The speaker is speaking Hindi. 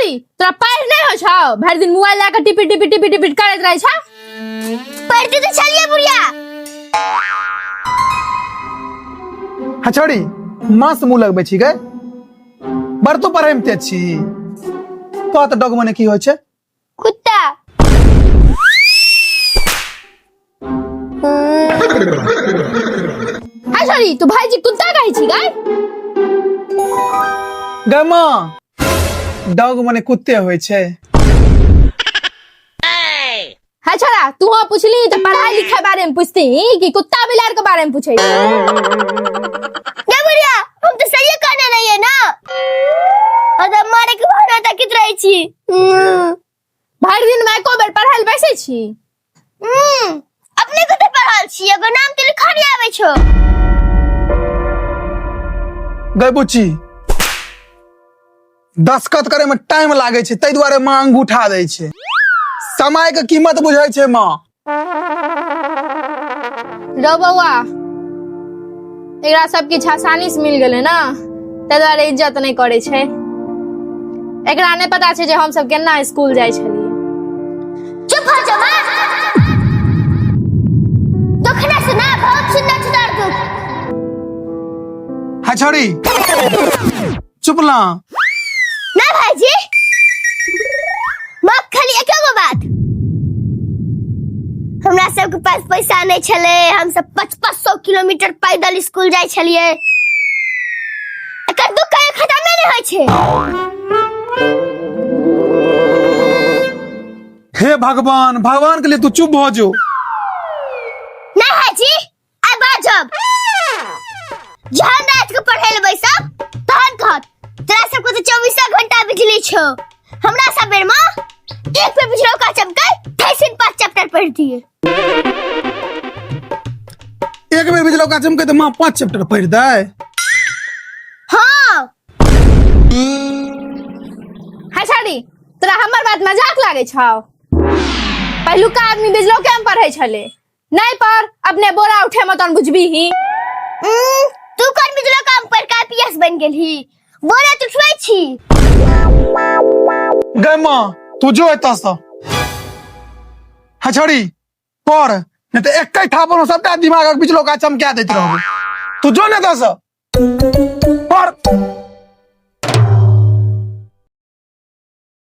छोड़ी तोरा पैर नहीं हो छाओ भर दिन मोबाइल लेकर टिपी टिपी टिपी टिपी करत रहे छा पढ़ती तो चलिए बुढ़िया। हाँ छोड़ी मस्त मुँह लगबे छी गए बर तो पढ़े में तेज छी तो डॉग मने की होय छे कुत्ता। हाँ छोड़ी तू भाई जी कुत्ता कहे छी गए गए माँ डॉग मने कुत्ते होय छे। हाँ छोड़ा तू हाँ पूछली तो पढ़ाई लिखाई बारे में पूछती कि कुत्ता बिलार के बारे में पूछे क्या बुढ़िया हम तो सही करने नहीं है ना और मारे के बहाना तक कित रही छी। भर दिन मैं को बेर पढ़ाई बैसे छी अपने को तो पढ़ाल छी अगर नाम तो लिखा नहीं आवे छो। गए बुच्ची दस्खत करे में टाइम लागे छे तै दुआरे माँ अंगूठा दे छे समय के कीमत बुझे छे माँ। रो बउआ एकरा सब किछ आसानी से मिल गेले ना तै दुआरे इज्जत नहीं करे छे एकरा नहीं पता छे जे हम सब केना स्कूल जाय छलिए। चुप हो जा मां दुखने से ना बहुत सुंदर सुंदर दुख। हाँ छोड़ी चुप ला ना भाईजी मां खाली एक गो बात हमरा सब के पास पैसा नहीं छले हम सब 500 किलोमीटर पैदल स्कूल जाय छलिए एकर दुख कहीं खत्म नहीं होय छे। हे भगवान भगवान के लिए तू चुप हो जो। नहीं है जी अब बाजब जहां रात को पढ़े ले बैसब तहन कहत तोरा सबको तो 24 घंटा बिजली छो हमरा सब बेर मां एक पे बिजली का चमके 5 चैप्टर पढ़ दिए। एक बेर बिजलो का चमके तो माँ 5 चैप्टर पढ़ दे। हां हाँ छोड़ी तोरा हमर बात मजाक लागे छाओ पहलू का आदमी बिजलो के हम पढ़े छले नहीं पर अपने बोरा उठे मतन बुझबी ही तू कौन बिजलो काम पर का पीएस बन गेल ही बोरा तू उठबै छी। गए माँ तू जो एता सा हाँ छोड़ी पढ़ नहीं तो एक ठापन सबटा दिमाग बिजलो का चमका देते रहोगे तू जो नहीं सा पढ़।